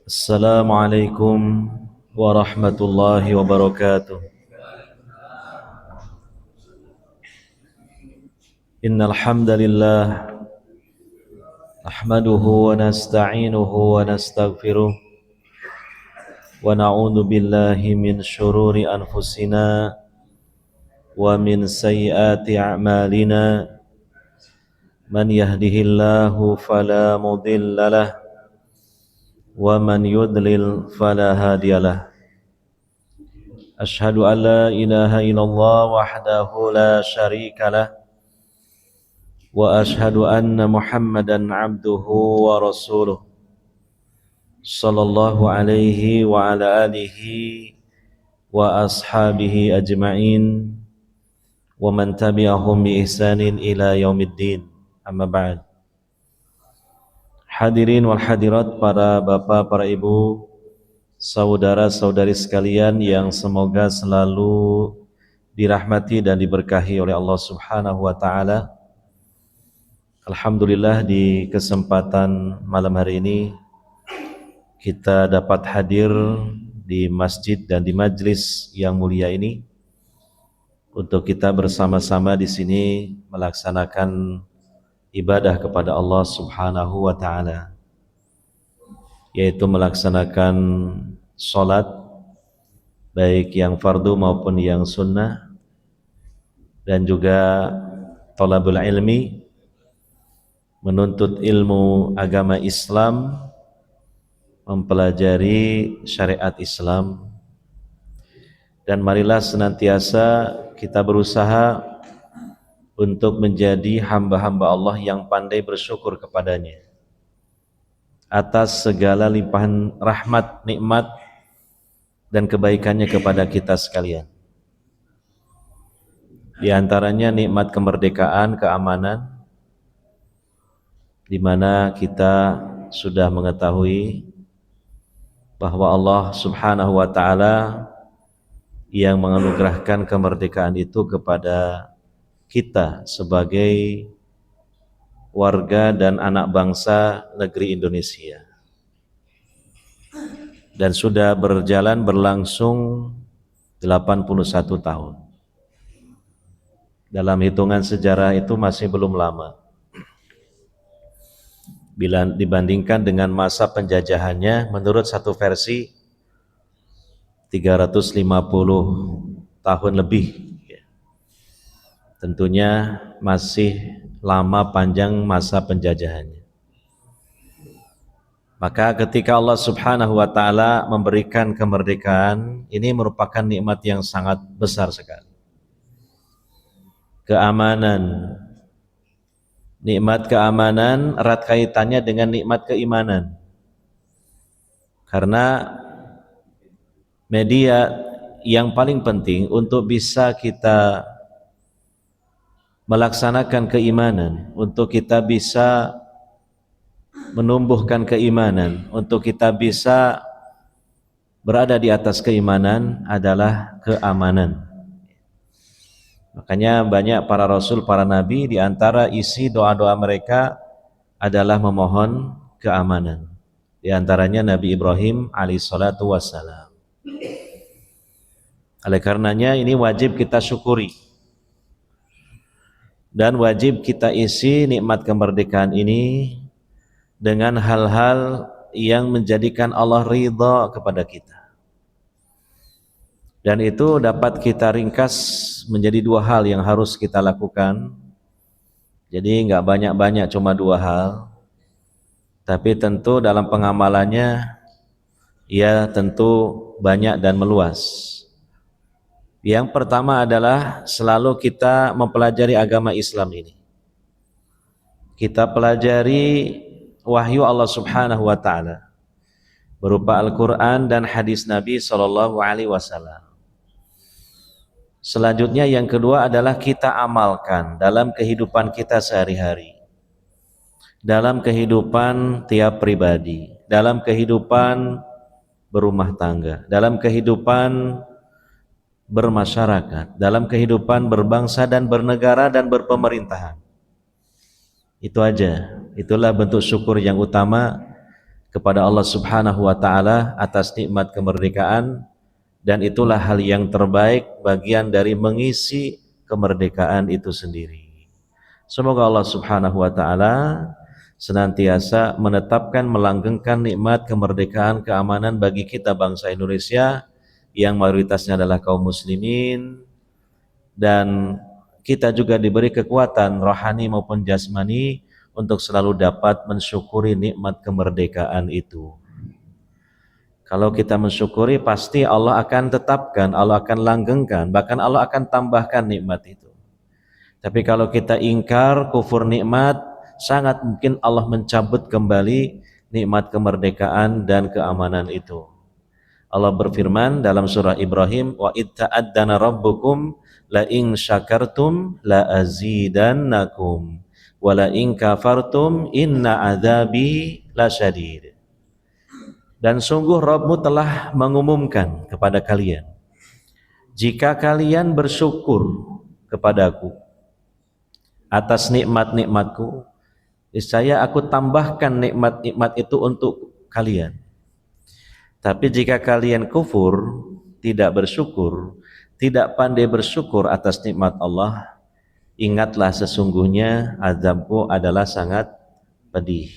Assalamualaikum warahmatullahi wabarakatuh. Innal hamdalillah nahmaduhu wa nasta'inuhu wa nastaghfiruh wa na'udzu billahi min shururi anfusina wa min sayyiati a'malina. Man yahdihillahu fala mudhillalah wa man yudlil fala hadiyalah. Ashhadu an la ilaha illallah wahdahu la syarikalah wa ashhadu anna Muhammadan abduhu wa rasuluh sallallahu alaihi wa ala alihi wa ashabihi ajma'in wa man tabi'ahum bi ihsanin ila yaumiddin. Amma ba'd. Hadirin wal hadirat, para bapak, para ibu, saudara-saudari sekalian yang semoga selalu dirahmati dan diberkahi oleh Allah Subhanahu wa taala. Alhamdulillah, di kesempatan malam hari ini kita dapat hadir di masjid dan di majlis yang mulia ini untuk kita bersama-sama di sini melaksanakan ibadah kepada Allah Subhanahu wa taala, yaitu melaksanakan salat baik yang fardu maupun yang sunnah, dan juga thalabul ilmi, menuntut ilmu agama Islam, mempelajari syariat Islam. Dan marilah senantiasa kita berusaha untuk menjadi hamba-hamba Allah yang pandai bersyukur kepadanya atas segala limpahan rahmat, nikmat, dan kebaikannya kepada kita sekalian. Di antaranya nikmat kemerdekaan, keamanan, di mana kita sudah mengetahui bahwa Allah Subhanahu wa taala yang menganugerahkan kemerdekaan itu kepada kita sebagai warga dan anak bangsa negeri Indonesia, dan sudah berlangsung 81 tahun. Dalam hitungan sejarah itu masih belum lama bila dibandingkan dengan masa penjajahannya. Menurut satu versi 350 tahun lebih. Tentunya masih lama panjang masa penjajahannya. Maka ketika Allah Subhanahu wa taala memberikan kemerdekaan, ini merupakan nikmat yang sangat besar sekali. Keamanan, nikmat keamanan erat kaitannya dengan nikmat keimanan. Karena media yang paling penting untuk bisa kita melaksanakan keimanan, untuk kita bisa menumbuhkan keimanan, untuk kita bisa berada di atas keimanan adalah keamanan. Makanya banyak para rasul, para nabi, di antara isi doa-doa mereka adalah memohon keamanan. Di antaranya Nabi Ibrahim alaihissalatu wassalam. Oleh karenanya ini wajib kita syukuri, dan wajib kita isi nikmat kemerdekaan ini dengan hal-hal yang menjadikan Allah ridha kepada kita. Dan itu dapat kita ringkas menjadi dua hal yang harus kita lakukan. Jadi nggak banyak-banyak, cuma dua hal. Tapi tentu dalam pengamalannya ya tentu banyak dan meluas. Yang pertama adalah selalu kita mempelajari agama Islam ini. Kita pelajari wahyu Allah Subhanahu wa taala berupa Al-Qur'an dan hadis Nabi sallallahu alaihi wasallam. Selanjutnya yang kedua adalah kita amalkan dalam kehidupan kita sehari-hari, dalam kehidupan tiap pribadi, dalam kehidupan berumah tangga, dalam kehidupan bermasyarakat, dalam kehidupan berbangsa dan bernegara dan berpemerintahan. Itu aja. Itulah bentuk syukur yang utama kepada Allah Subhanahu wa taala atas nikmat kemerdekaan, dan itulah hal yang terbaik bagian dari mengisi kemerdekaan itu sendiri. Semoga Allah Subhanahu wa taala senantiasa menetapkan melanggengkan nikmat kemerdekaan keamanan bagi kita bangsa Indonesia yang mayoritasnya adalah kaum muslimin, dan kita juga diberi kekuatan rohani maupun jasmani untuk selalu dapat mensyukuri nikmat kemerdekaan itu. Kalau kita mensyukuri, pasti Allah akan tetapkan, Allah akan langgengkan, bahkan Allah akan tambahkan nikmat itu. Tapi kalau kita ingkar, kufur nikmat, sangat mungkin Allah mencabut kembali nikmat kemerdekaan dan keamanan itu. Allah berfirman dalam surah Ibrahim, wa id ta'addana rabbukum la in syakartum la azidannakum wa la in kafartum inna adzabi lasyadid. Dan sungguh Rabbmu telah mengumumkan kepada kalian, jika kalian bersyukur kepadaku atas nikmat-nikmatku, niscaya aku tambahkan nikmat-nikmat itu untuk kalian. Tapi jika kalian kufur, tidak bersyukur, tidak pandai bersyukur atas nikmat Allah, ingatlah sesungguhnya azabku adalah sangat pedih.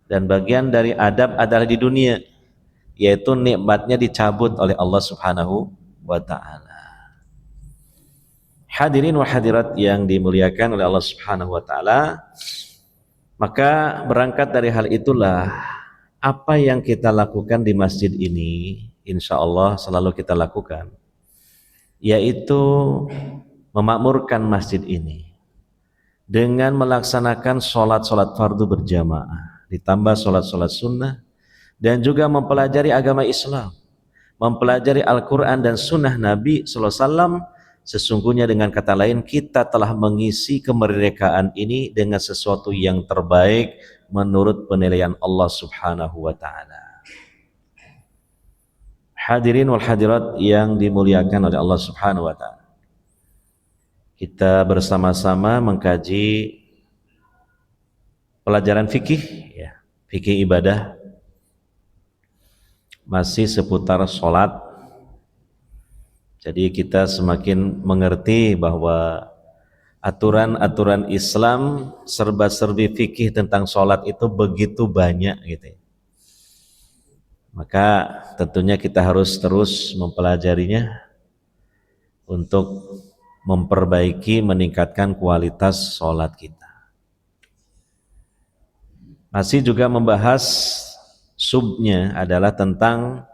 Dan bagian dari adab adalah di dunia, yaitu nikmatnya dicabut oleh Allah Subhanahu wa ta'ala. Hadirin wa hadirat yang dimuliakan oleh Allah Subhanahu wa ta'ala, maka berangkat dari hal itulah apa yang kita lakukan di masjid ini, insya Allah selalu kita lakukan, yaitu memakmurkan masjid ini dengan melaksanakan sholat-sholat fardu berjamaah, ditambah sholat-sholat sunnah, dan juga mempelajari agama Islam, mempelajari Al-Quran dan sunnah Nabi SAW. Sesungguhnya dengan kata lain, kita telah mengisi kemerdekaan ini dengan sesuatu yang terbaik menurut penilaian Allah Subhanahu wa ta'ala. Hadirin wal hadirat yang dimuliakan oleh Allah Subhanahu wa ta'ala, kita bersama-sama mengkaji pelajaran fikih, ya, fikih ibadah, masih seputar sholat. Jadi kita semakin mengerti bahwa aturan-aturan Islam, serba-serbi fikih tentang sholat itu begitu banyak gitu. Maka tentunya kita harus terus mempelajarinya untuk memperbaiki, meningkatkan kualitas sholat kita. Masih juga membahas subnya adalah tentang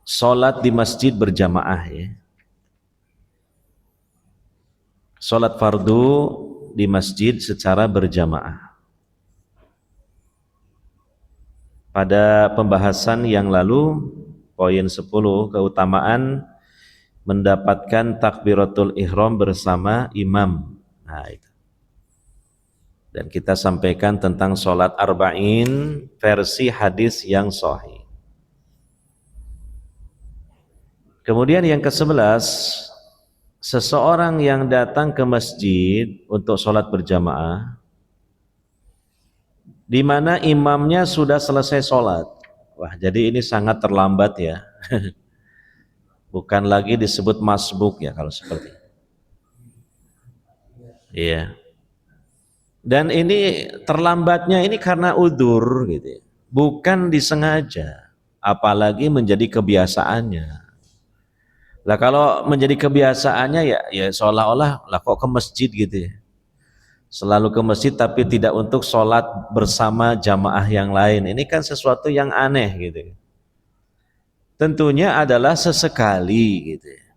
sholat di masjid berjamaah, ya. Sholat fardu di masjid secara berjamaah. Pada pembahasan yang lalu, poin 10, keutamaan mendapatkan takbiratul ihram bersama imam. Nah, itu. Dan kita sampaikan tentang sholat arba'in versi hadis yang sahih. Kemudian yang ke-11, seseorang yang datang ke masjid untuk sholat berjamaah, di mana imamnya sudah selesai sholat. Wah, jadi ini sangat terlambat, ya. Bukan lagi disebut masbuk, ya, kalau seperti itu. Iya. Dan ini terlambatnya ini karena udzur, gitu, bukan disengaja, apalagi menjadi kebiasaannya. Lah kalau menjadi kebiasaannya, ya seolah-olah lah kok ke masjid gitu, ya. Selalu ke masjid tapi tidak untuk sholat bersama jamaah yang lain. Ini kan sesuatu yang aneh gitu. Tentunya adalah sesekali gitu, ya.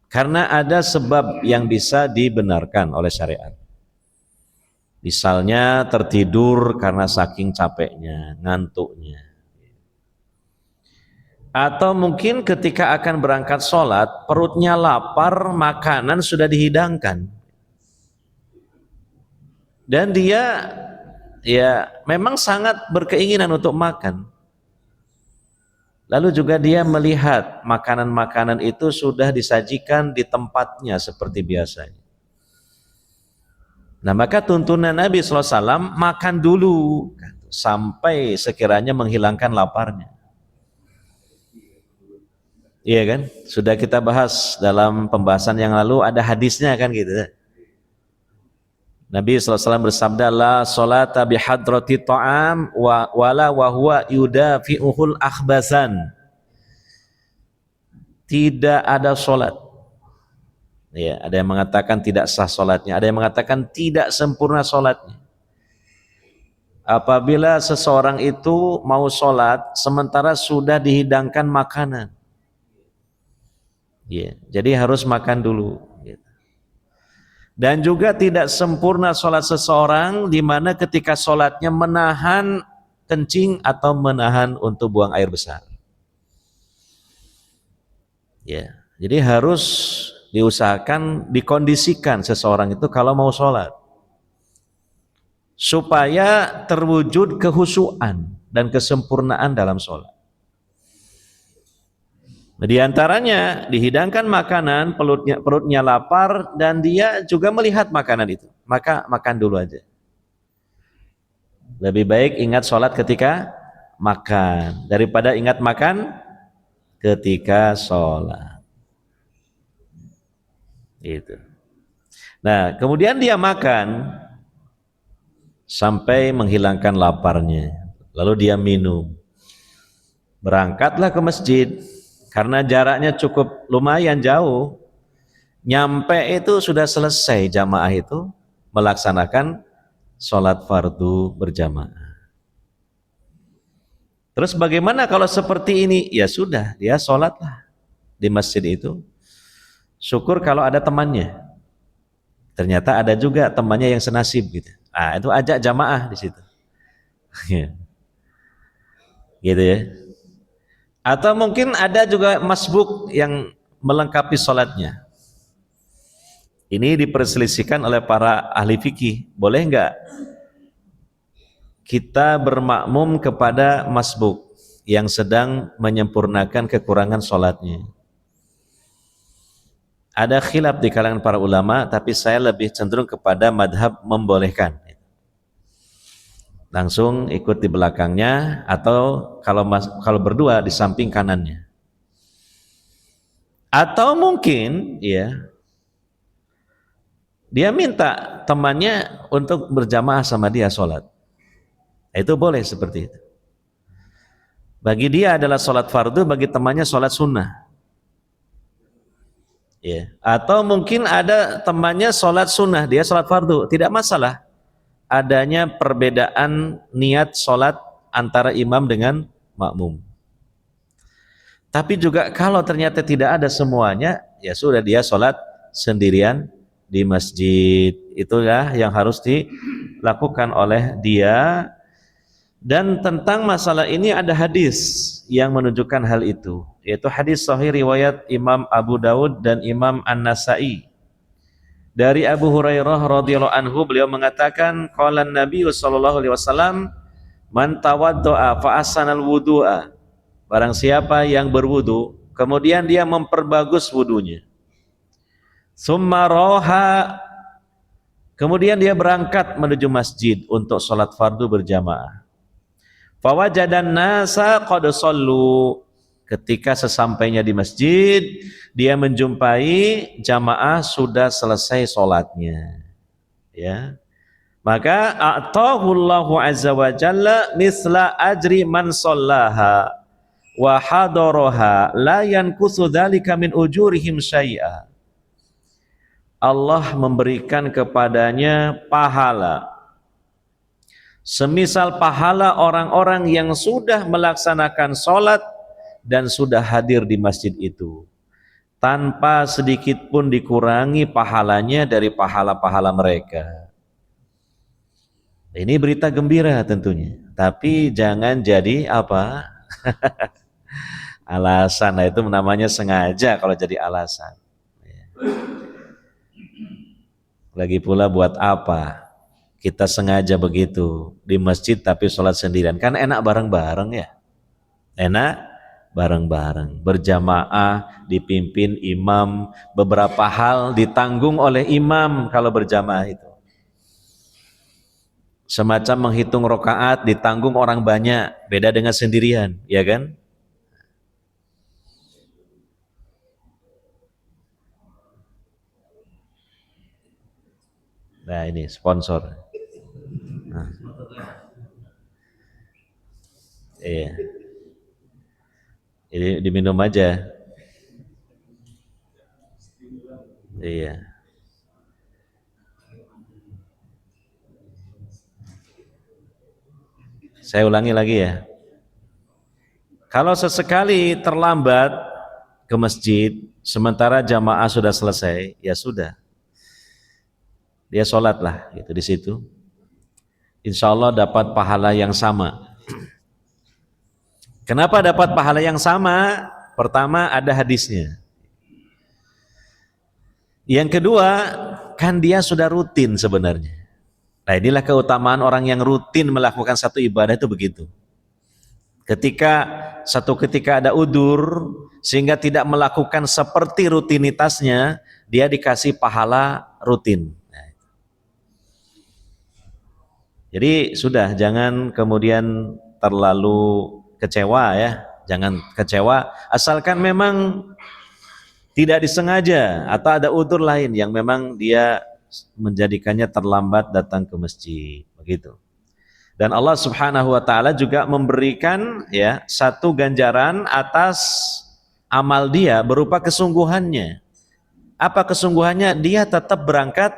Karena ada sebab yang bisa dibenarkan oleh syariat. Misalnya tertidur karena saking capeknya, ngantuknya. Atau mungkin ketika akan berangkat sholat, perutnya lapar, makanan sudah dihidangkan. Dan dia ya memang sangat berkeinginan untuk makan. Lalu juga dia melihat makanan-makanan itu sudah disajikan di tempatnya seperti biasanya. Nah maka tuntunan Nabi SAW makan dulu sampai sekiranya menghilangkan laparnya. Iya kan? Sudah kita bahas dalam pembahasan yang lalu, ada hadisnya kan gitu. Nabi SAW bersabda, la sholata bihadrati ta'am wala wa huwa yudafi'uhul akhbasan. Tidak ada sholat. Ya, ada yang mengatakan tidak sah sholatnya, ada yang mengatakan tidak sempurna sholatnya. Apabila seseorang itu mau sholat sementara sudah dihidangkan makanan, ya, jadi harus makan dulu. Dan juga tidak sempurna sholat seseorang di mana ketika sholatnya menahan kencing atau menahan untuk buang air besar. Ya, jadi harus diusahakan, dikondisikan seseorang itu kalau mau sholat supaya terwujud kehusuan dan kesempurnaan dalam sholat. Di antaranya dihidangkan makanan, perutnya lapar dan dia juga melihat makanan itu, maka makan dulu aja. Lebih baik ingat sholat ketika makan daripada ingat makan ketika sholat. Itu. Nah, kemudian dia makan sampai menghilangkan laparnya, lalu dia minum. Berangkatlah ke masjid. Karena jaraknya cukup lumayan jauh, nyampe itu sudah selesai jamaah itu melaksanakan sholat fardu berjamaah. Terus bagaimana kalau seperti ini? Ya sudah, dia sholatlah di masjid itu. Syukur kalau ada temannya. Ternyata ada juga temannya yang senasib gitu. Ah, itu ajak jamaah di situ. Gitu ya. Atau mungkin ada juga masbuk yang melengkapi sholatnya. Ini diperselisihkan oleh para ahli fikih. Boleh enggak kita bermakmum kepada masbuk yang sedang menyempurnakan kekurangan sholatnya? Ada khilaf di kalangan para ulama, tapi saya lebih cenderung kepada madhab membolehkan. Langsung ikut di belakangnya, atau kalau berdua di samping kanannya. Atau mungkin ya dia minta temannya untuk berjamaah sama dia sholat. Itu boleh seperti itu. Bagi dia adalah sholat fardu, bagi temannya sholat sunnah. Ya. Atau mungkin ada temannya sholat sunnah, dia sholat fardu, tidak masalah. Adanya perbedaan niat sholat antara imam dengan makmum. Tapi juga kalau ternyata tidak ada semuanya, ya sudah dia sholat sendirian di masjid. Itulah yang harus dilakukan oleh dia. Dan tentang masalah ini ada hadis yang menunjukkan hal itu, yaitu hadis sahih riwayat Imam Abu Daud dan Imam An-Nasai. Dari Abu Hurairah radhiyallahu anhu, beliau mengatakan, qala Nabi sallallahu alaihi wasallam, man tawaddoa fa ahsanal wudu'a. Barang siapa yang berwudu kemudian dia memperbagus wudunya, summa roha, kemudian dia berangkat menuju masjid untuk sholat fardu berjamaah, fawajadan nasa qad shallu, ketika sesampainya di masjid dia menjumpai jamaah sudah selesai sholatnya, ya, maka a'tahullahu azza wa jalla misla ajri man shallaha wa hadaraha la yankusu dzalika min ujurihim syai'a. Allah memberikan kepadanya pahala semisal pahala orang-orang yang sudah melaksanakan sholat dan sudah hadir di masjid itu, tanpa sedikit pun dikurangi pahalanya dari pahala-pahala mereka. Ini berita gembira tentunya, tapi jangan jadi apa? Alasan. Nah itu namanya sengaja kalau jadi alasan. Lagi pula buat apa kita sengaja begitu di masjid tapi sholat sendirian? Kan enak bareng-bareng ya, enak bareng-bareng, berjamaah, dipimpin imam, beberapa hal ditanggung oleh imam kalau berjamaah itu. Semacam menghitung rakaat ditanggung orang banyak, beda dengan sendirian, ya kan? Nah, ini sponsor. Nah, iya. Ini diminum aja. Iya. Saya ulangi lagi ya. Kalau sesekali terlambat ke masjid, sementara jamaah sudah selesai, ya sudah. Dia sholat lah gitu di situ. Insya Allah dapat pahala yang sama. Kenapa dapat pahala yang sama? Pertama ada hadisnya. Yang kedua, kan dia sudah rutin sebenarnya. Nah, inilah keutamaan orang yang rutin melakukan satu ibadah itu begitu. Ketika ada udur sehingga tidak melakukan seperti rutinitasnya, dia dikasih pahala rutin. Jadi sudah, jangan kemudian terlalu kecewa ya, jangan kecewa asalkan memang tidak disengaja atau ada udzur lain yang memang dia menjadikannya terlambat datang ke masjid, begitu. Dan Allah Subhanahu wa taala juga memberikan ya satu ganjaran atas amal dia berupa kesungguhannya. Apa kesungguhannya? Dia tetap berangkat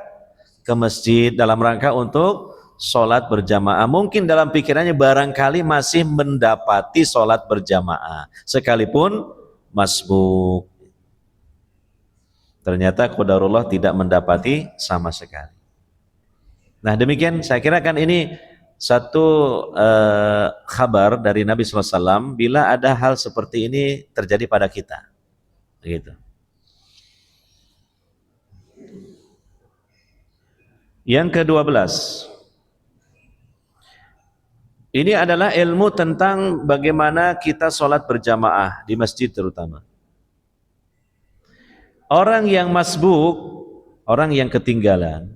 ke masjid dalam rangka untuk sholat berjamaah. Mungkin dalam pikirannya barangkali masih mendapati sholat berjamaah sekalipun masbuk. Ternyata qadarullah tidak mendapati sama sekali. Nah, demikian saya kira kan ini satu kabar dari Nabi SAW bila ada hal seperti ini terjadi pada kita. Begitu. Yang ke-12. Ini adalah ilmu tentang bagaimana kita sholat berjamaah di masjid terutama. Orang yang masbuk, orang yang ketinggalan,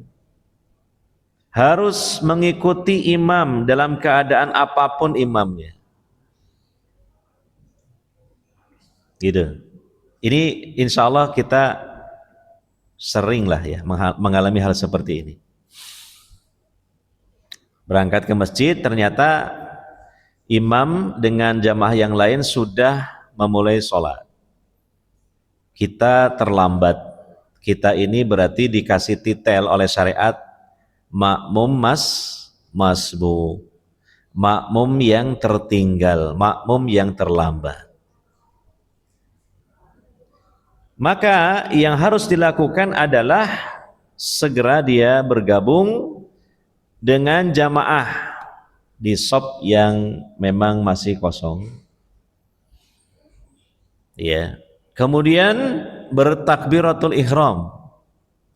harus mengikuti imam dalam keadaan apapun imamnya. Gitu. Ini insya Allah kita sering lah ya mengalami hal seperti ini. Berangkat ke masjid, ternyata imam dengan jamaah yang lain sudah memulai sholat. Kita terlambat. Kita ini berarti dikasih titel oleh syariat makmum masbuk, makmum yang tertinggal, makmum yang terlambat. Maka yang harus dilakukan adalah segera dia bergabung dengan jamaah di shop yang memang masih kosong. Ya. Kemudian bertakbiratul ihram.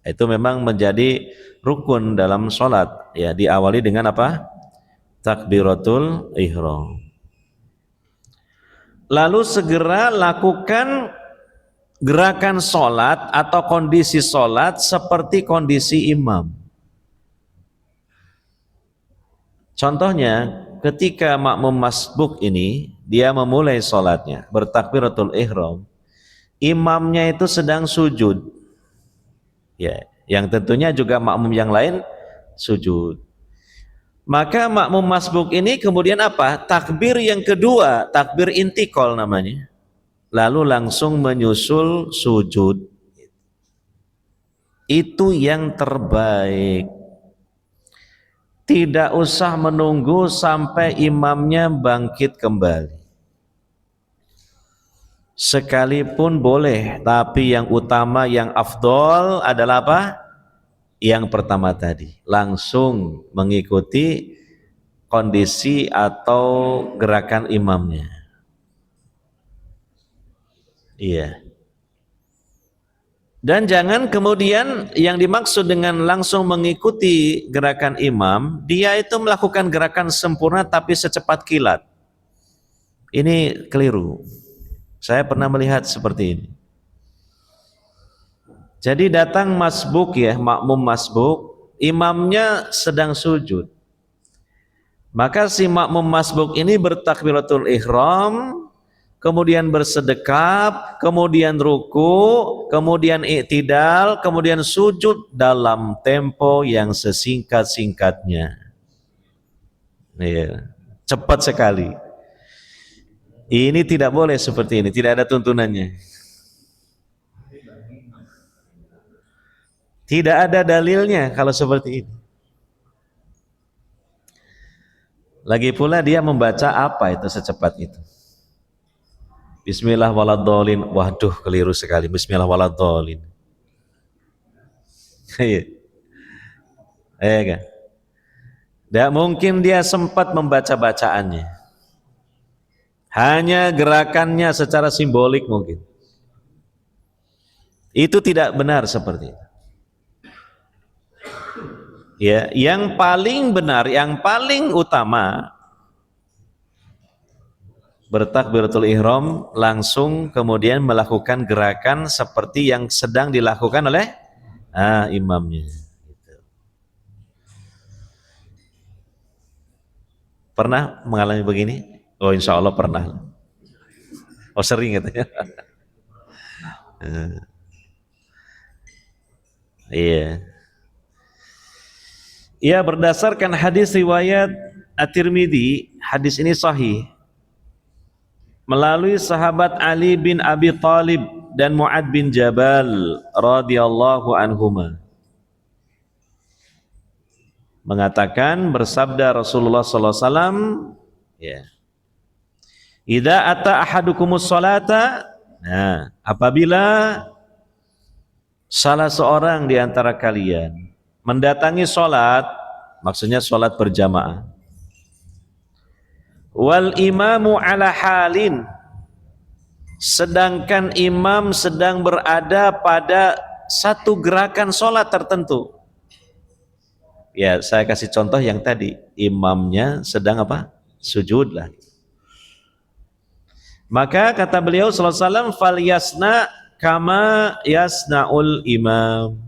Itu memang menjadi rukun dalam sholat, ya, diawali dengan apa? Takbiratul ihram. Lalu segera lakukan gerakan sholat atau kondisi sholat seperti kondisi imam. Contohnya, ketika makmum masbuk ini, dia memulai sholatnya, bertakbiratul ihram, imamnya itu sedang sujud. Ya, yang tentunya juga makmum yang lain sujud. Maka makmum masbuk ini kemudian apa? Takbir yang kedua, takbir intikal namanya. Lalu langsung menyusul sujud. Itu yang terbaik. Tidak usah menunggu sampai imamnya bangkit kembali. Sekalipun boleh, tapi yang utama, yang afdol adalah apa? Yang pertama tadi, langsung mengikuti kondisi atau gerakan imamnya. Iya. Dan jangan kemudian yang dimaksud dengan langsung mengikuti gerakan imam, dia itu melakukan gerakan sempurna tapi secepat kilat. Ini keliru. Saya pernah melihat seperti ini. Jadi datang masbuk ya, makmum masbuk, imamnya sedang sujud. Maka si makmum masbuk ini bertakbiratul ihram, kemudian bersedekap, kemudian ruku, kemudian i'tidal, kemudian sujud dalam tempo yang sesingkat-singkatnya. Ya, cepat sekali. Ini tidak boleh seperti ini, tidak ada tuntunannya. Tidak ada dalilnya kalau seperti ini. Lagi pula dia membaca apa itu secepat itu? Bismillah waladhdallin. Waduh, keliru sekali. Bismillah waladhdallin. Iya. Kan? Tidak mungkin dia sempat membaca bacaannya. Hanya gerakannya secara simbolik mungkin. Itu tidak benar seperti itu. Ya, yang paling benar, yang paling utama bertakbiratul ihram langsung kemudian melakukan gerakan seperti yang sedang dilakukan oleh imamnya. Gitu. Pernah mengalami begini? Oh, insya Allah pernah. Oh, sering katanya. Iya. Ya, berdasarkan hadis riwayat At-Tirmidzi, hadis ini sahih. Melalui sahabat Ali bin Abi Thalib dan Mu'ad bin Jabal radhiyallahu anhuma. Mengatakan, bersabda Rasulullah sallallahu alaihi wasallam, ya. Idza ata ahadukumus salata, nah, apabila salah seorang di antara kalian mendatangi sholat, maksudnya sholat berjamaah, wal imamu ala halin, sedangkan imam sedang berada pada satu gerakan sholat tertentu. Ya, saya kasih contoh yang tadi, imamnya sedang apa? Sujud lah. Maka kata beliau sallallahu alaihi wasallam, fal yasna kama yasnaul imam.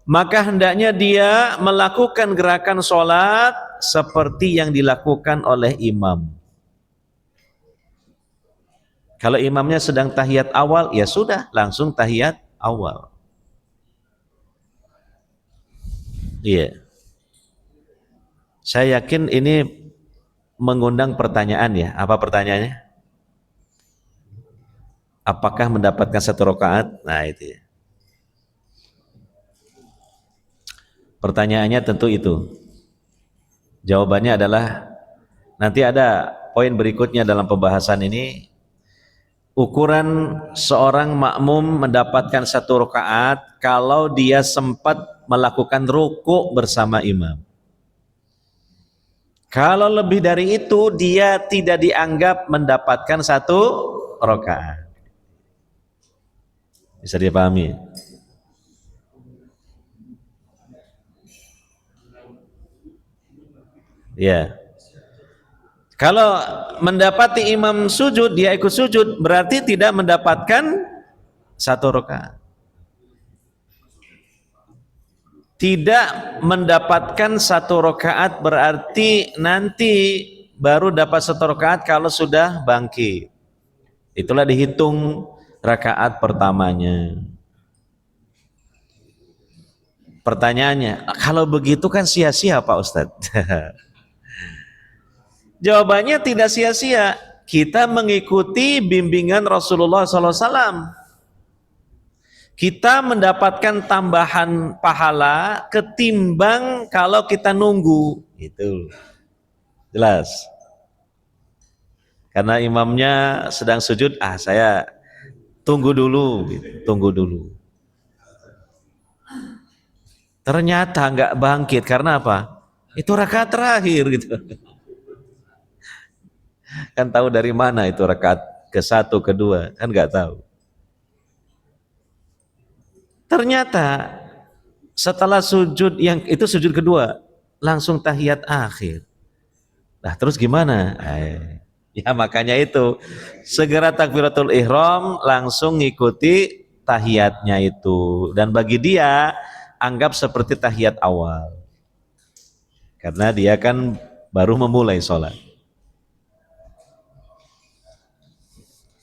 Maka hendaknya dia melakukan gerakan sholat seperti yang dilakukan oleh imam. Kalau imamnya sedang tahiyat awal, ya sudah, langsung tahiyat awal. Iya. Saya yakin ini mengundang pertanyaan ya. Apa pertanyaannya? Apakah mendapatkan satu rakaat? Nah, itu ya. Pertanyaannya tentu itu. Jawabannya adalah nanti ada poin berikutnya dalam pembahasan ini. Ukuran seorang makmum mendapatkan satu rakaat kalau dia sempat melakukan ruku bersama imam. Kalau lebih dari itu dia tidak dianggap mendapatkan satu rakaat. Bisa dipahami? Ya. Kalau mendapati imam sujud, dia ikut sujud, berarti tidak mendapatkan satu rakaat. Tidak mendapatkan satu rakaat berarti nanti baru dapat satu rakaat kalau sudah bangkit. Itulah dihitung rakaat pertamanya. Pertanyaannya, kalau begitu kan sia-sia Pak Ustadz? Jawabannya tidak sia-sia. Kita mengikuti bimbingan Rasulullah SAW. Kita mendapatkan tambahan pahala ketimbang kalau kita nunggu. Itu jelas. Karena imamnya sedang sujud, saya tunggu dulu, gitu. Tunggu dulu. Ternyata nggak bangkit karena apa? Itu rakaat terakhir gitu. Kan tahu dari mana itu rakaat ke-1, kedua, kan nggak tahu. Ternyata setelah sujud yang itu sujud kedua, langsung tahiyat akhir. Nah, terus gimana? Ya makanya itu segera takbiratul ihram, langsung ngikuti tahiyatnya itu, dan bagi dia anggap seperti tahiyat awal. Karena dia kan baru memulai sholat.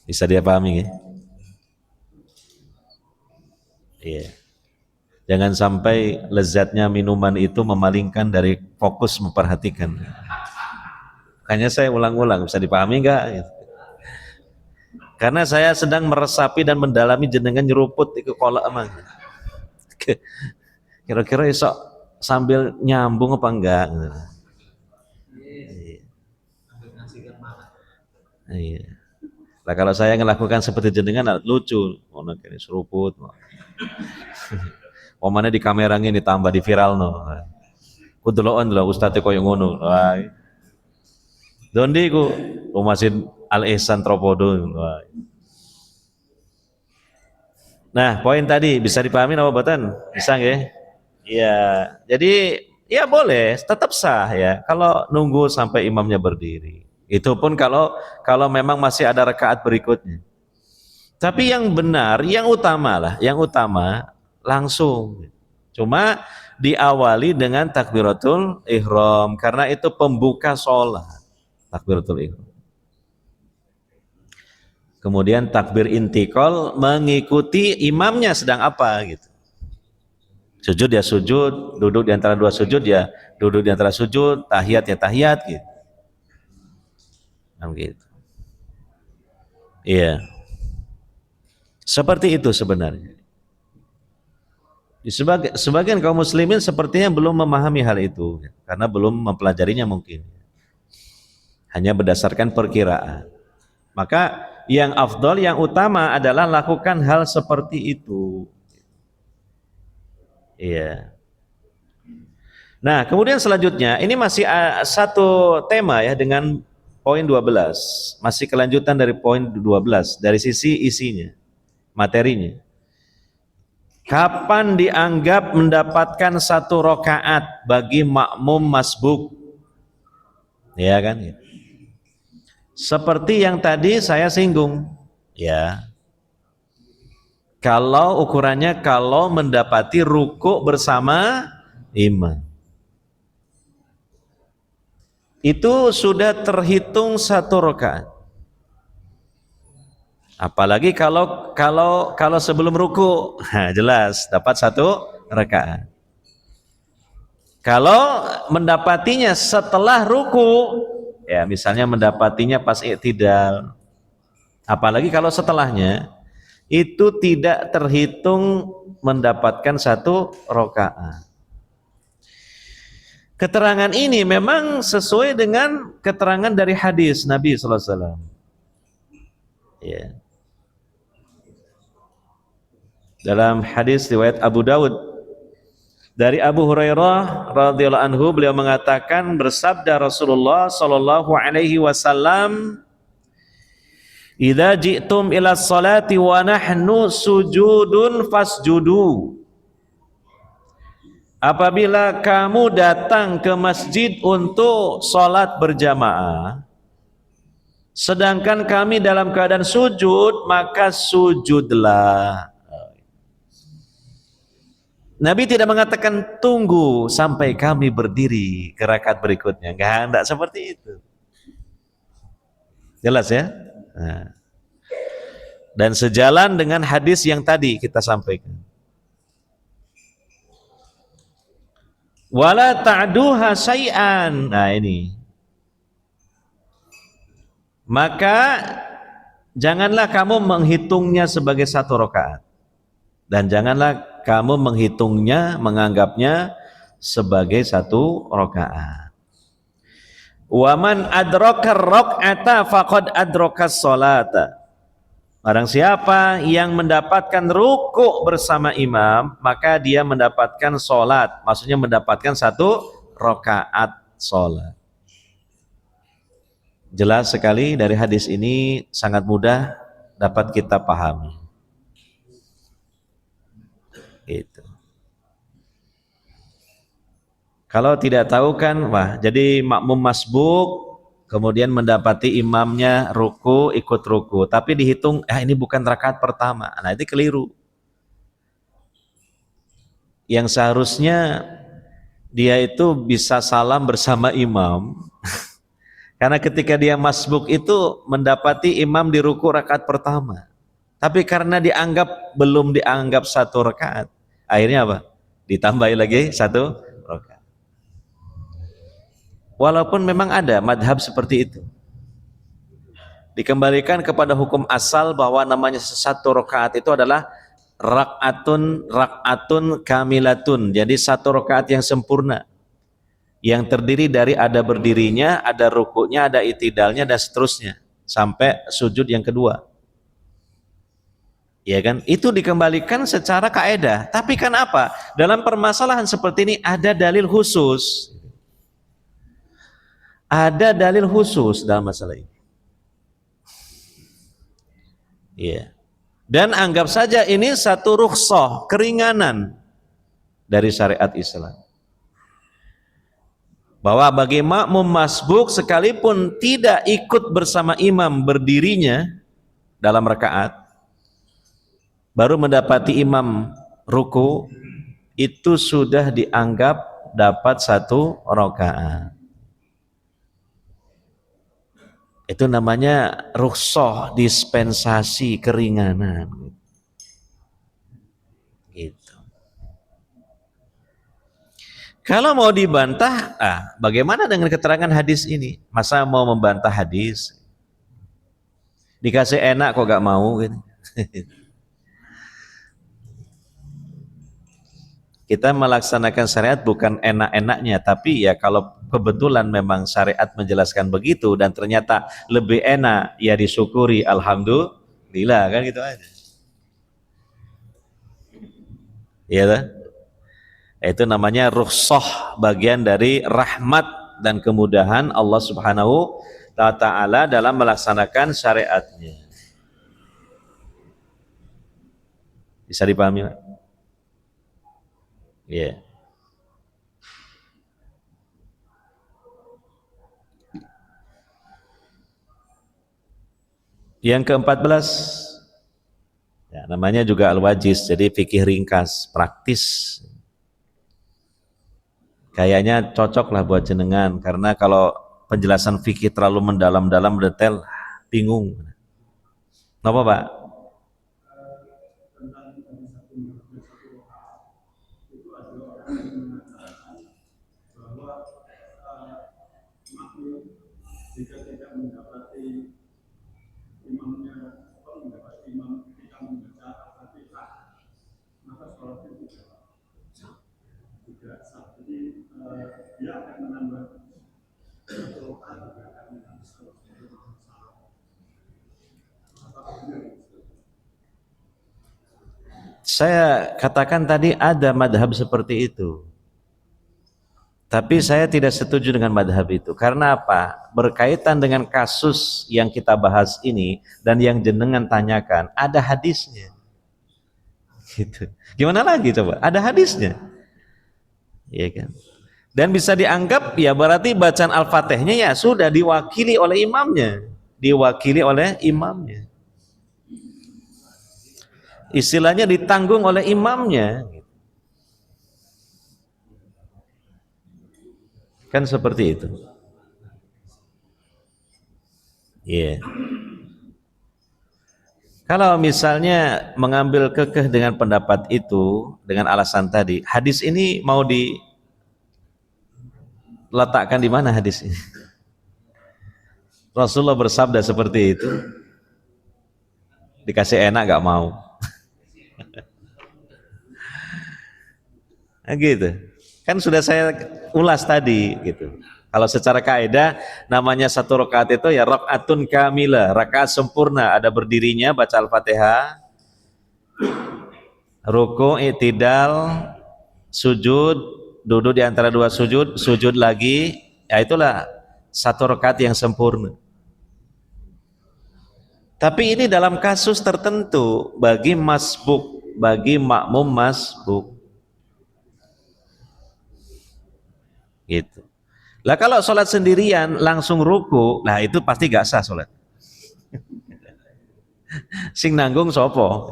Bisa dia pahami ya? Iya. Jangan sampai lezatnya minuman itu memalingkan dari fokus memperhatikan. Makanya saya ulang-ulang, bisa dipahami enggak? Gitu. Karena saya sedang meresapi dan mendalami jenengan nyeruput itu kolak emang. Kira-kira esok sambil nyambung apa enggak? Iya. Nah, kalau saya ngelakukan seperti jenengan lucu, mau kene seruput. Omane di kamera ini tambah di viral no. Kudeloan lah ustadz koyo ngono. Wah. Dondi ku Umasin Al Ihsan Tropodo. Wah. Nah, poin tadi bisa dipahami apa batan? Bisa nggak? Iya. Jadi ya boleh, tetap sah ya. Kalau nunggu sampai imamnya berdiri. Itu pun kalau memang masih ada rakaat berikutnya. Tapi yang benar, yang utama lah, yang utama langsung. Cuma diawali dengan takbiratul ihram karena itu pembuka sholat. Takbiratul ihram. Kemudian takbir intikal mengikuti imamnya sedang apa gitu. Sujud ya sujud, duduk di antara dua sujud ya duduk di antara sujud, tahiyat ya tahiyat gitu. Nah, gitu. Iya. Seperti itu sebenarnya. Sebagian kaum muslimin sepertinya belum memahami hal itu karena belum mempelajarinya mungkin. Hanya berdasarkan perkiraan. Maka yang afdol, yang utama adalah lakukan hal seperti itu. Iya. Nah, kemudian selanjutnya ini masih satu tema ya dengan poin 12. Masih kelanjutan dari poin 12 dari sisi isinya, materinya. Kapan dianggap mendapatkan satu rakaat bagi makmum masbuk? Ya kan? Seperti yang tadi saya singgung, ya. Kalau ukurannya kalau mendapati ruku bersama imam, itu sudah terhitung satu rakaat. Apalagi kalau sebelum ruku, nah, jelas dapat satu rakaat. Kalau mendapatinya setelah ruku, ya misalnya mendapatinya pas i'tidal, apalagi kalau setelahnya, itu tidak terhitung mendapatkan satu rakaat. Keterangan ini memang sesuai dengan keterangan dari hadis Nabi sallallahu alaihi wasallam. Ya. Dalam hadis riwayat Abu Dawud dari Abu Hurairah radhiyallahu anhu, beliau mengatakan, bersabda Rasulullah sallallahu alaihi wasallam, "Idza ji'tum ila sholati wa nahnu sujudun fasjudu." Apabila kamu datang ke masjid untuk sholat berjamaah, sedangkan kami dalam keadaan sujud, maka sujudlah. Nabi tidak mengatakan tunggu sampai kami berdiri ke rakaat berikutnya. Enggak seperti itu. Jelas ya? Nah. Dan sejalan dengan hadis yang tadi kita sampaikan. Wala ta'duha syai'an. Nah ini. Maka janganlah kamu menghitungnya sebagai satu rakaat. Dan janganlah kamu menghitungnya, menganggapnya sebagai satu rakaat. Waman adraka rakaata faqad adraka sholata. Barang siapa yang mendapatkan ruku bersama imam, maka dia mendapatkan sholat. Maksudnya mendapatkan satu rakaat sholat. Jelas sekali dari hadis ini, sangat mudah dapat kita pahami. Itu. Kalau tidak tahu kan, wah, jadi makmum masbuk, kemudian mendapati imamnya ruku, ikut ruku, tapi dihitung, ini bukan rakaat pertama. Nah, itu keliru. Yang seharusnya dia itu bisa salam bersama imam, Karena ketika dia masbuk itu mendapati imam di ruku rakaat pertama. Tapi karena belum dianggap satu rakaat, akhirnya apa? Ditambahi lagi satu rakaat. Walaupun memang ada madhab seperti itu. Dikembalikan kepada hukum asal bahwa namanya satu rakaat itu adalah rakatun kamilatun. Jadi satu rakaat yang sempurna, yang terdiri dari ada berdirinya, ada rukuknya, ada itidalnya, dan seterusnya sampai sujud yang kedua. Ya kan? Itu dikembalikan secara kaedah. Tapi kan apa? Dalam permasalahan seperti ini ada dalil khusus. Ada dalil khusus dalam masalah ini. Iya. Dan anggap saja ini satu rukhsah, keringanan dari syariat Islam. Bahwa bagi makmum masbuk sekalipun tidak ikut bersama imam berdirinya dalam rakaat, baru mendapati imam ruku, itu sudah dianggap dapat satu rakaat. Itu namanya rukhsah, dispensasi, keringanan. Gitu. Kalau mau dibantah, bagaimana dengan keterangan hadis ini? Masa mau membantah hadis? Dikasih enak kok gak mau gitu. Kita melaksanakan syariat bukan enak-enaknya, tapi ya kalau kebetulan memang syariat menjelaskan begitu dan ternyata lebih enak, ya disyukuri, alhamdulillah, kan gitu aja. Iya kan? Itu namanya rukhsah, bagian dari rahmat dan kemudahan Allah Subhanahu wa ta'ala dalam melaksanakan syariatnya. Bisa dipahami? Iya. Yang ke-14, ya, namanya juga al-wajiz, jadi fikih ringkas, praktis. Kayaknya cocok lah buat jenengan, karena kalau penjelasan fikih terlalu mendalam-dalam detail, bingung. Kenapa Pak? Jika tidak mendapati imamnya atau mendapati imam tidak membaca Al-Fatihah, maka sholatnya tidak sah. Jadi dia akan menambah rakaat juga akan menambah salah. Saya katakan tadi ada madhab seperti itu. Tapi saya tidak setuju dengan madhab itu. Karena apa? Berkaitan dengan kasus yang kita bahas ini dan yang jenengan tanyakan, ada hadisnya. Gitu. Gimana lagi coba? Ada hadisnya. Iya kan? Dan bisa dianggap ya berarti bacaan Al-Fatihahnya ya sudah diwakili oleh imamnya. Diwakili oleh imamnya. Istilahnya ditanggung oleh imamnya. Kan seperti itu. Iya. Yeah. Kalau misalnya mengambil kekeh dengan pendapat itu, dengan alasan tadi, hadis ini mau diletakkan di mana hadis ini? Rasulullah bersabda seperti itu, dikasih enak gak mau. Nah, gitu. Kan sudah saya ulas tadi gitu. Kalau secara kaidah namanya satu rakaat itu ya rakaatun kamilah, rakaat sempurna, ada berdirinya baca Al-Fatihah, ruku, i'tidal, sujud, duduk di antara dua sujud, sujud lagi, ya itulah satu rakaat yang sempurna. Tapi ini dalam kasus tertentu bagi masbuk, bagi makmum masbuk. Gitu. Lah kalau sholat sendirian langsung ruku, nah itu pasti gak sah sholat. Sing nanggung sopo.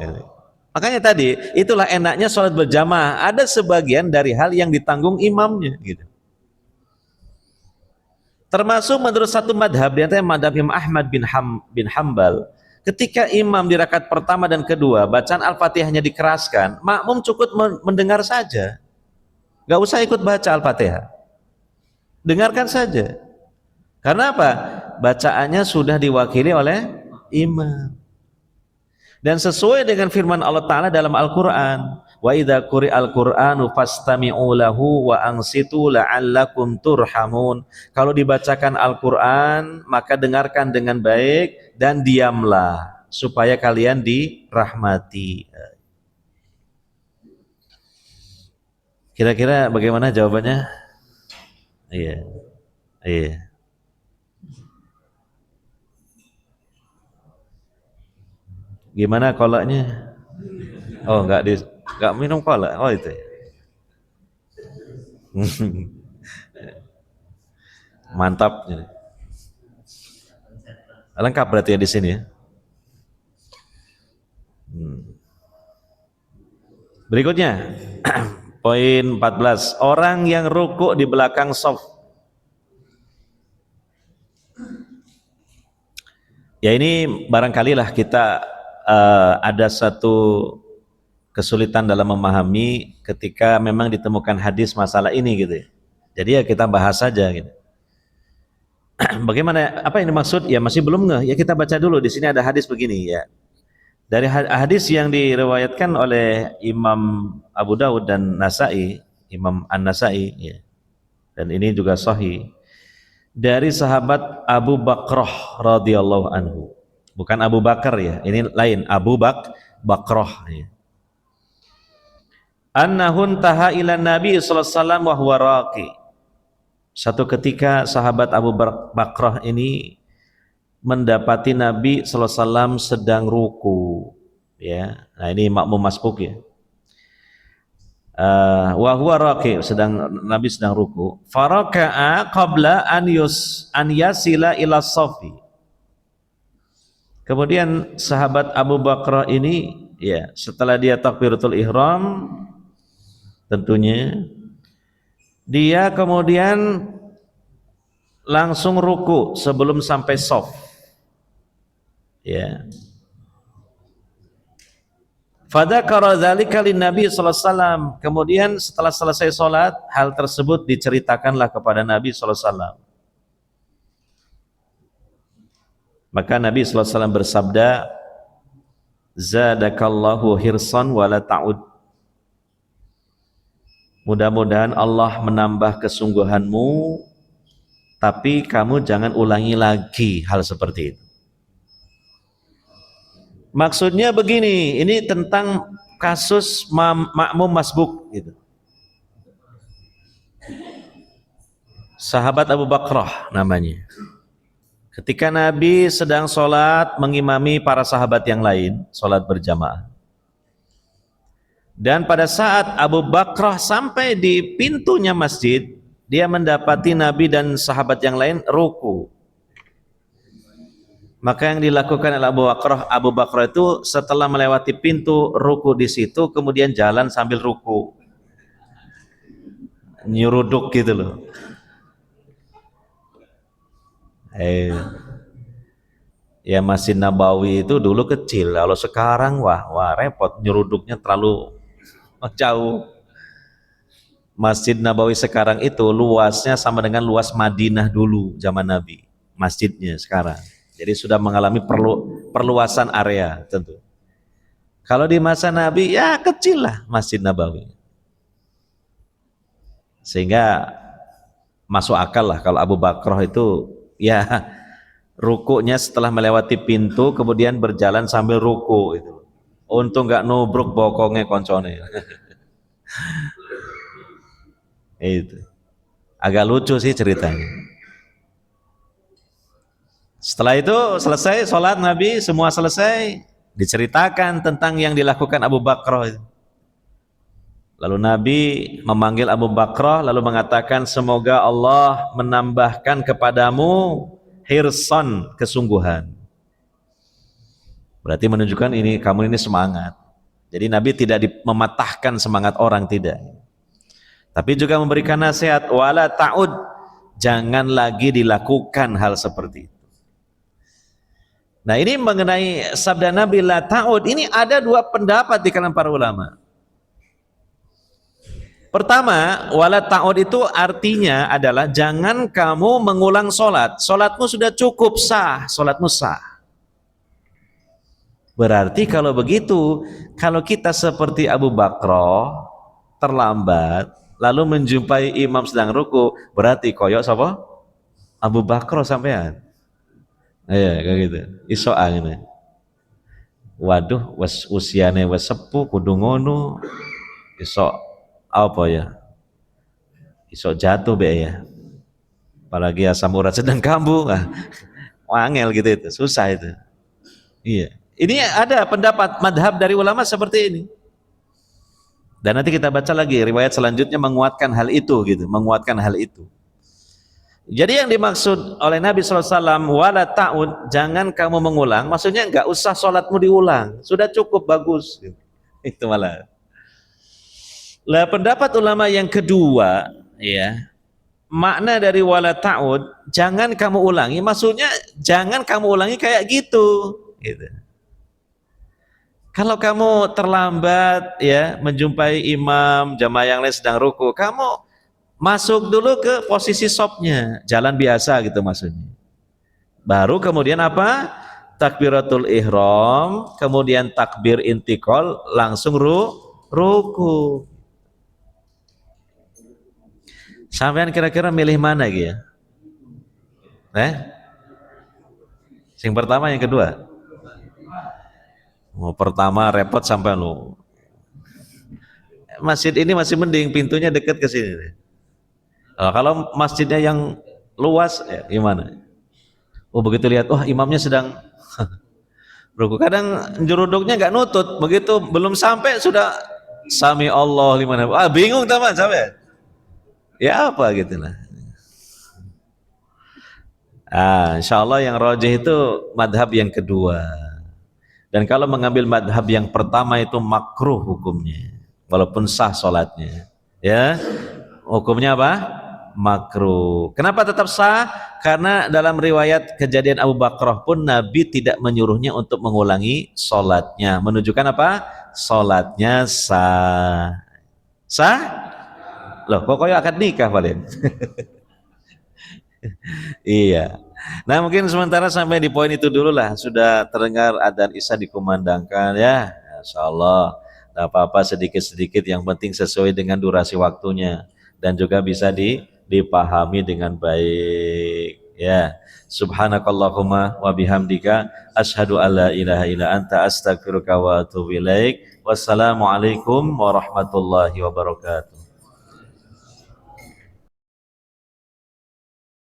Makanya tadi itulah enaknya sholat berjamaah. Ada sebagian dari hal yang ditanggung imamnya. Gitu. Termasuk menurut satu madhab, di antaranya madhab Imam Ahmad bin Hambal, ketika imam di rakaat pertama dan kedua bacaan Al-Fatihahnya dikeraskan, makmum cukup mendengar saja, nggak usah ikut baca Al-Fatihah, dengarkan saja. Karena apa? Bacaannya sudah diwakili oleh imam. Dan sesuai dengan firman Allah Ta'ala dalam Al-Quran, wa idza quri'al Qur'anu fastami'u lahu wa ansitu la'allakum turhamun. Kalau dibacakan Al-Quran, maka dengarkan dengan baik dan diamlah supaya kalian dirahmati. Kira-kira bagaimana jawabannya? Iya. Iya. Gimana kolaknya? Oh, enggak minum kolak. Oh, itu. Mantap. Lengkap berarti ya di sini ya. Berikutnya poin 14, orang yang rukuk di belakang shaf. Ya ini barangkali lah kita ada satu kesulitan dalam memahami ketika memang ditemukan hadis masalah ini gitu ya. Jadi ya kita bahas saja gitu. Bagaimana, apa yang dimaksud? Ya masih belum ngeh. Ya kita baca dulu, di sini ada hadis begini ya. Dari hadis yang diriwayatkan oleh Imam Abu Dawud dan Nasai, Imam An-Nasai ya. Dan ini juga sahih. Dari sahabat Abu Bakrah radhiyallahu anhu. Bukan Abu Bakar ya, ini lain, Abu Bakrah ya. Annahun taha ila Nabi sallallahu alaihi wasallam wa huwa raqi. Satu ketika sahabat Abu Bakrah ini mendapati Nabi sallallahu alaihi wasallam sedang ruku ya. Nah ini makmum masbuk ya. Wa huwa raqi, Nabi sedang ruku. Faraka'a qabla an yasila ila safi. Kemudian sahabat Abu Bakrah ini ya setelah dia takbiratul ihram tentunya dia kemudian langsung ruku sebelum sampai shaf ya. Fadzakara dzalika linnabi sallallahu alaihi wasallam. Kemudian setelah selesai salat, hal tersebut diceritakanlah kepada Nabi sallallahu alaihi wasallam. Maka Nabi sallallahu alaihi wasallam bersabda, zadakallahu hirsan wala ta'ud. Mudah-mudahan Allah menambah kesungguhanmu, tapi kamu jangan ulangi lagi hal seperti itu. Maksudnya begini, ini tentang kasus makmum masbuk gitu. Sahabat Abu Bakrah namanya. Ketika Nabi sedang sholat mengimami para sahabat yang lain, sholat berjamaah. Dan pada saat Abu Bakrah sampai di pintunya masjid, dia mendapati Nabi dan sahabat yang lain ruku. Maka yang dilakukan oleh Abu Bakrah itu setelah melewati pintu ruku di situ, kemudian jalan sambil ruku, nyuruduk gitu loh. Ya Masjid Nabawi itu dulu kecil, kalau sekarang wah repot, nyuruduknya terlalu jauh. Masjid Nabawi sekarang itu luasnya sama dengan luas Madinah dulu zaman Nabi, masjidnya sekarang. Jadi sudah mengalami perluasan area tentu. Kalau di masa Nabi ya kecil lah Masjid Nabawi. Sehingga masuk akal lah kalau Abu Bakrah itu ya rukunya setelah melewati pintu kemudian berjalan sambil ruku itu. Untung nggak nubruk bokongnya koncone. Itu agak lucu sih ceritanya. Setelah itu selesai sholat Nabi, semua selesai, diceritakan tentang yang dilakukan Abu Bakrah itu. Lalu Nabi memanggil Abu Bakrah lalu mengatakan, semoga Allah menambahkan kepadamu hirsan, kesungguhan. Berarti menunjukkan ini kamu ini semangat. Jadi Nabi tidak mematahkan semangat orang, tidak. Tapi juga memberikan nasihat, wala ta'ud, Jangan lagi dilakukan hal seperti itu. Nah, ini mengenai sabda Nabi la ta'ud, ini ada dua pendapat di kalangan para ulama. Pertama, wala ta'ud itu artinya adalah jangan kamu mengulang sholat. Sholatmu sudah cukup sah, sholatmu sah. Berarti kalau begitu, kalau kita seperti Abu Bakr terlambat, lalu menjumpai imam sedang ruku, berarti koyok sapa? Abu Bakr sampean. Iya, kayak gitu. Isoan ini. Waduh, usiane wes sepuh, kudu ngono. Iso apa ya? Iso jatuh be ya. Apalagi asam urat sedang kambuh, wangel gitu itu, susah itu. Iya. Ini ada pendapat madhab dari ulama seperti ini. Dan nanti kita baca lagi riwayat selanjutnya menguatkan hal itu gitu, menguatkan hal itu. Jadi yang dimaksud oleh Nabi SAW, wala ta'ud, jangan kamu mengulang, maksudnya enggak usah sholatmu diulang, sudah cukup bagus. Itu malah. Lah pendapat ulama yang kedua, ya, makna dari wala ta'ud, jangan kamu ulangi, maksudnya jangan kamu ulangi kayak gitu. Gitu. Kalau kamu terlambat, ya, menjumpai imam, jamaah yang lain sedang ruku, kamu masuk dulu ke posisi sopnya, jalan biasa gitu maksudnya. Baru kemudian apa? Takbiratul ihram, kemudian takbir intikal, langsung ruku. Sampean kira-kira milih mana gitu ya? Yang pertama, yang kedua? Pertama repot sampai lu. Masjid ini masih mending, pintunya dekat ke sini. Kalau masjidnya yang luas, ya gimana? Oh begitu lihat, wah imamnya sedang ruku. Kadang juruduknya nggak nutut, begitu belum sampai sudah sami Allah liman hamid. Bingung teman sampai. Ya apa gitu lah. Insya Allah yang rajih itu madhab yang kedua. Dan kalau mengambil madhab yang pertama itu makruh hukumnya, walaupun sah sholatnya. Ya, hukumnya apa? Makruh. Kenapa tetap sah? Karena dalam riwayat kejadian Abu Bakrah pun Nabi tidak menyuruhnya untuk mengulangi sholatnya, menunjukkan apa? Sholatnya sah. Sah? Loh, pokoknya akan nikah paling. Iya. Nah mungkin sementara sampai di poin itu dulu lah. Sudah terdengar adzan isya dikumandangkan ya. Insya Allah. Tidak apa-apa sedikit-sedikit, yang penting sesuai dengan durasi waktunya dan juga bisa dipahami dengan baik ya. Subhanakallahumma wa bihamdika asyhadu alla ilaha illa anta astaghfiruka wa atubu ilaik. Wassalamualaikum warahmatullahi wabarakatuh.